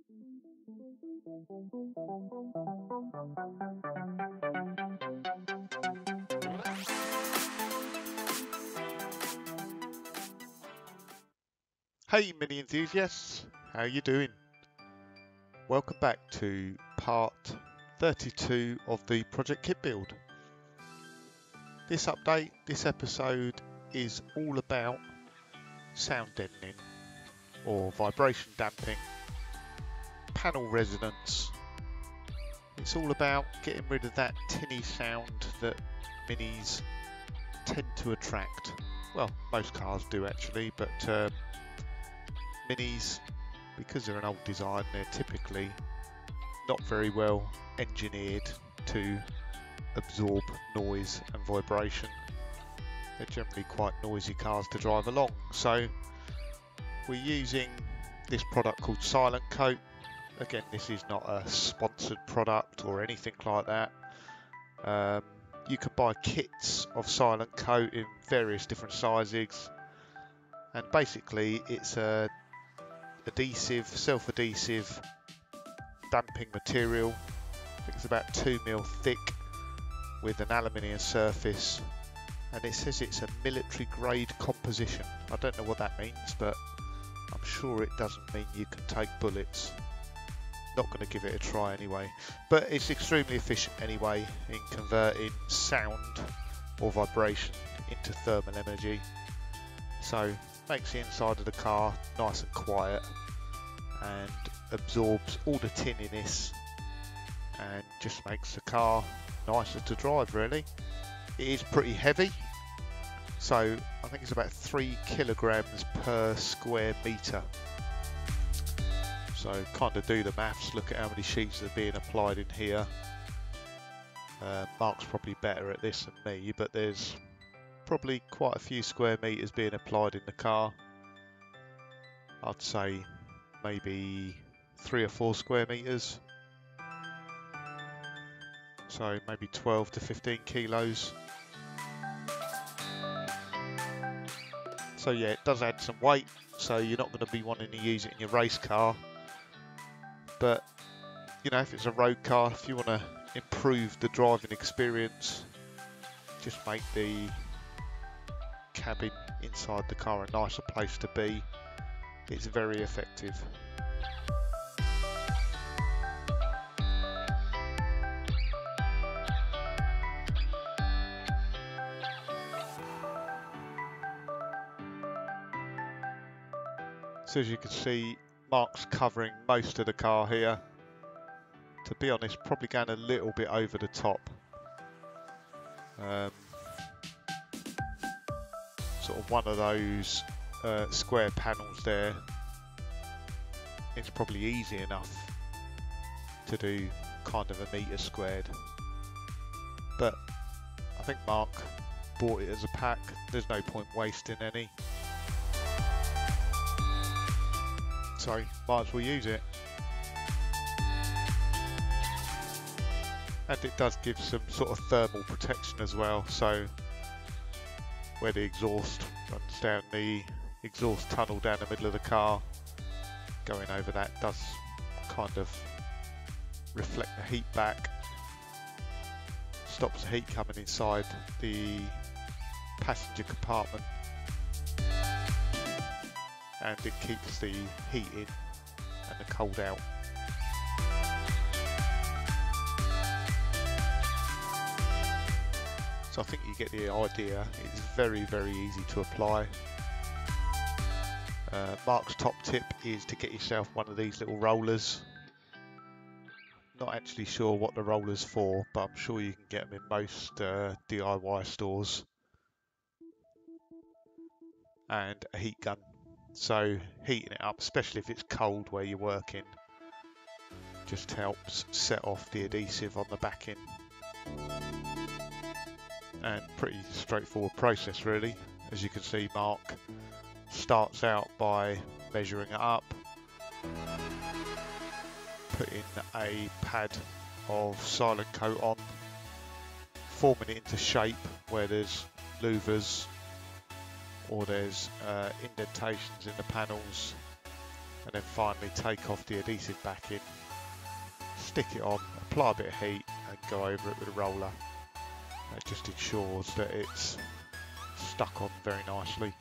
Hey mini enthusiasts, how you doing? Welcome back to part 32 of the Project Kit build. This update, this episode is all about sound deadening or vibration damping, panel resonance. It's all about getting rid of that tinny sound that minis tend to attract. Well, most cars do actually, but minis, because they're an old design, they're typically not very well engineered to absorb noise and vibration. They're generally quite noisy cars to drive along, so we're using this product called Silent Coat. Again, this is not a sponsored product or anything like that. You can buy kits of Silent Coat in various different sizes, and basically it's a adhesive, self-adhesive damping material. I think it's about 2mm thick with an aluminium surface, and it says it's a military grade composition. I don't know what that means, but I'm sure it doesn't mean you can take bullets. Not going to give it a try anyway, but it's extremely efficient anyway in converting sound or vibration into thermal energy. So makes the inside of the car nice and quiet and absorbs all the tinniness and just makes the car nicer to drive really. It is pretty heavy, so I think it's about 3 kilograms per square metre. So kind of do the maths, look at how many sheets are being applied in here. Mark's probably better at this than me, but there's probably quite a few square metres being applied in the car. I'd say maybe 3 or 4 square metres. So maybe 12 to 15 kilos. So yeah, it does add some weight, so you're not going to be wanting to use it in your race car. But you know, if it's a road car, if you want to improve the driving experience, just make the cabin inside the car a nicer place to be. It's very effective. So as you can see, Mark's covering most of the car here. To be honest, probably going a little bit over the top. Sort of one of those square panels there. It's probably easy enough to do kind of a metre squared. But I think Mark bought it as a pack. There's no point wasting any. So might as well use it. And it does give some sort of thermal protection as well, so where the exhaust runs down the exhaust tunnel down the middle of the car, going over that does kind of reflect the heat back, stops the heat coming inside the passenger compartment, and it keeps the heat in and the cold out. So I think you get the idea. It's very, very easy to apply. Mark's top tip is to get yourself one of these little rollers. Not actually sure what the roller's for, but I'm sure you can get them in most DIY stores. And a heat gun. So heating it up, especially if it's cold where you're working, just helps set off the adhesive on the backing. And pretty straightforward process really. As you can see, Mark starts out by measuring it up, putting a pad of Silent Coat on, forming it into shape where there's louvers or there's indentations in the panels, and then finally take off the adhesive backing, stick it on, apply a bit of heat and go over it with a roller. That just ensures that it's stuck on very nicely.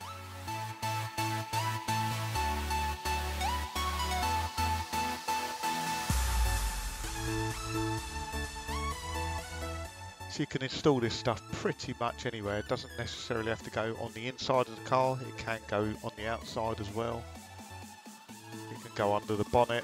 So you can install this stuff pretty much anywhere. It doesn't necessarily have to go on the inside of the car, it can go on the outside as well. It can go under the bonnet.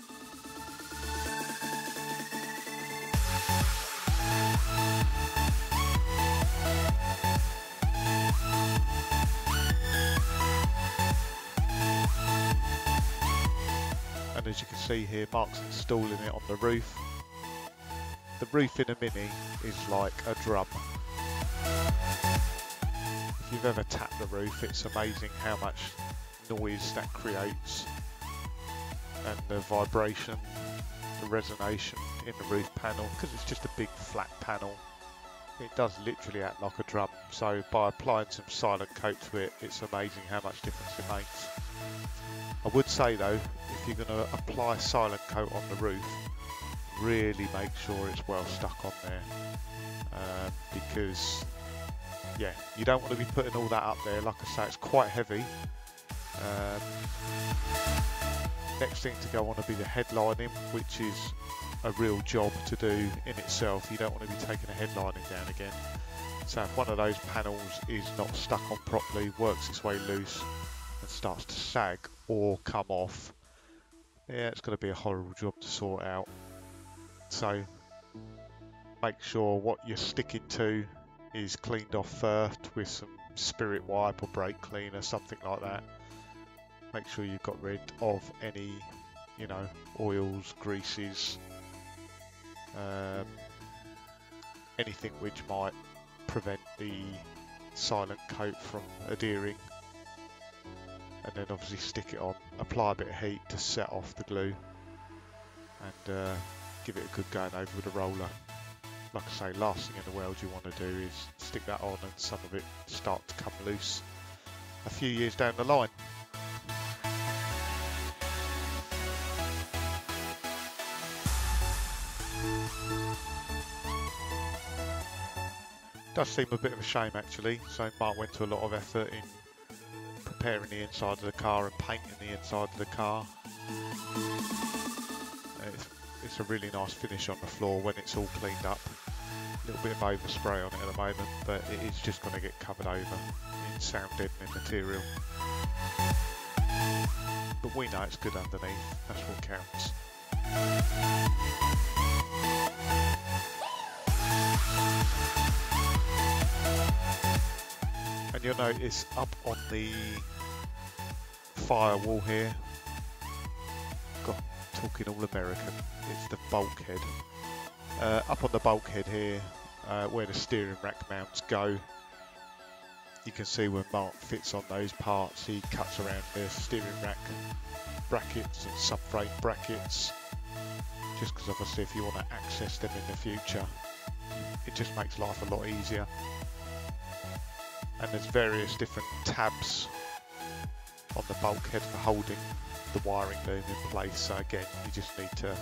And as you can see here, Mark's installing it on the roof. The roof in a Mini is like a drum. If you've ever tapped the roof, it's amazing how much noise that creates, and the vibration, the resonation in the roof panel, because it's just a big flat panel. It does literally act like a drum, so by applying some silent coat to it, it's amazing how much difference it makes. I would say though, if you're going to apply silent coat on the roof, really make sure it's well stuck on there, because yeah, you don't want to be putting all that up there. Like I say, it's quite heavy. Next thing to go on will be the headlining, which is a real job to do in itself. You don't want to be taking a headlining down again. So if one of those panels is not stuck on properly, works its way loose and starts to sag or come off, yeah, it's going to be a horrible job to sort out. So make sure what you're sticking to is cleaned off first with some spirit wipe or brake cleaner, something like that. Make sure you've got rid of any, you know, oils, greases, anything which might prevent the silent coat from adhering. And then obviously stick it on, apply a bit of heat to set off the glue, and give it a good going over with a roller. Like I say, last thing in the world you want to do is stick that on and some of it start to come loose a few years down the line. Does seem a bit of a shame actually, so Mark went to a lot of effort in preparing the inside of the car and painting the inside of the car. It's a really nice finish on the floor when it's all cleaned up. A little bit of overspray on it at the moment, but it is just going to get covered over in sound deadening material. But we know it's good underneath, that's what counts. And you'll notice up on the firewall here, God, talking all American, it's the bulkhead. Up on the bulkhead here, where the steering rack mounts go, you can see when Mark fits on those parts, he cuts around the steering rack brackets and subframe brackets, just because obviously if you want to access them in the future, it just makes life a lot easier. And there's various different tabs on the bulkhead for holding the wiring loom in place, so again you just need to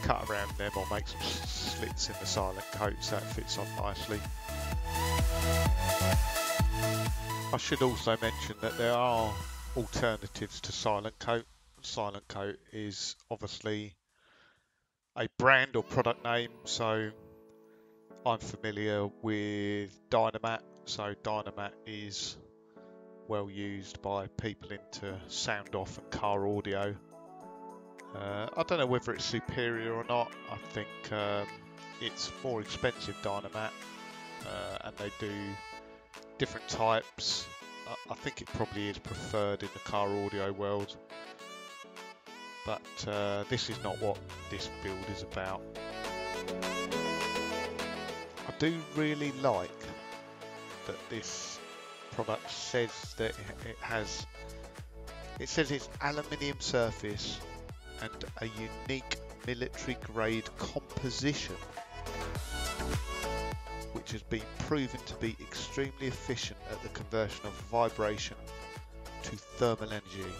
cut around them or make some slits in the silent coat so it fits on nicely. I should also mention that there are alternatives to silent coat. Silent coat is obviously a brand or product name, so I'm familiar with Dynamat. So Dynamat is well used by people into sound off and car audio. I don't know whether it's superior or not. I think it's more expensive, Dynamat, and they do different types. I think it probably is preferred in the car audio world, but this is not what this build is about. I do really like that this product says that it says it's aluminium surface and a unique military grade composition, which has been proven to be extremely efficient at the conversion of vibration to thermal energy.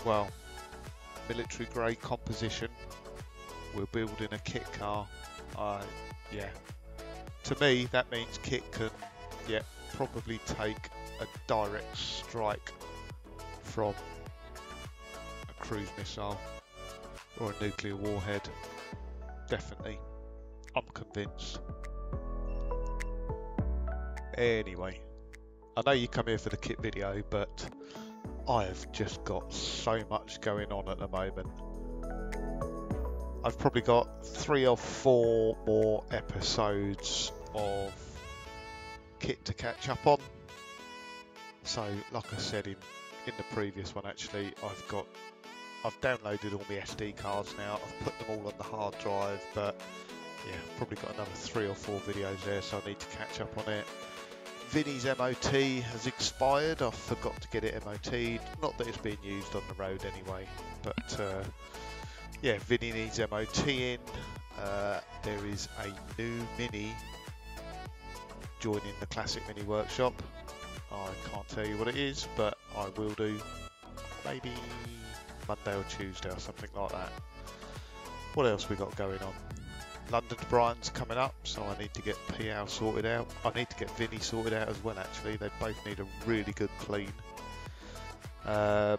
Well, military grade composition. We're building a KITT car. Yeah, to me that means KITT can, yeah, probably take a direct strike from a cruise missile or a nuclear warhead. Definitely, I'm convinced. Anyway, I know you come here for the KITT video, but I have just got so much going on at the moment. I've probably got 3 or 4 more episodes of KITT to catch up on. So, like I said in the previous one, actually, I've downloaded all my SD cards now. I've put them all on the hard drive, but yeah, I've probably got another 3 or 4 videos there, so I need to catch up on it. Vinny's MOT has expired. I forgot to get it MOT'd. Not that it's being used on the road anyway, but yeah, Vinny needs MOT in. There is a new Mini joining the classic Mini workshop. I can't tell you what it is, but I will do maybe Monday or Tuesday or something like that. What else we got going on? London to Brighton's coming up, so I need to get PL sorted out. I need to get Vinny sorted out as well, actually. They both need a really good clean. Yeah,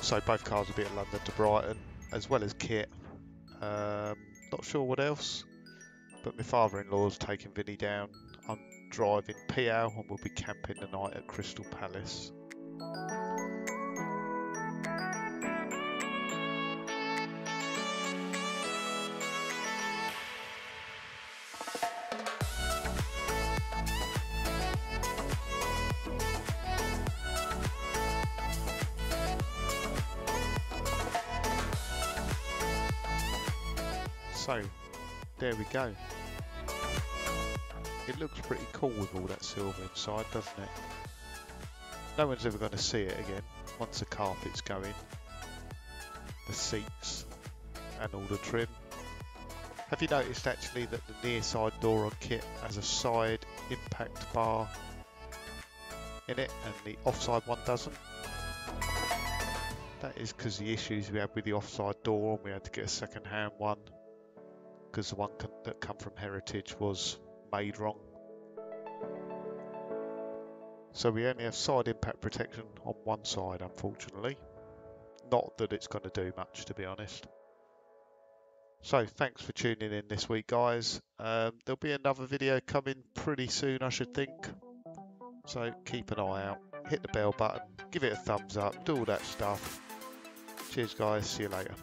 so both cars will be at London to Brighton, as well as KITT. Not sure what else, but my father-in-law's taking Vinny down. I'm driving PL and we'll be camping the night at Crystal Palace. So, there we go. It looks pretty cool with all that silver inside, doesn't it? No one's ever going to see it again once the carpet's going, the seats and all the trim. Have you noticed actually that the near side door on KITT has a side impact bar in it and the offside one doesn't? That is because the issues we had with the offside door, and we had to get a second hand one because the one that come from Heritage was made wrong. So we only have side impact protection on one side, unfortunately. Not that it's going to do much, to be honest. So thanks for tuning in this week, guys. There'll be another video coming pretty soon, I should think. So keep an eye out, hit the bell button, give it a thumbs up, do all that stuff. Cheers guys, see you later.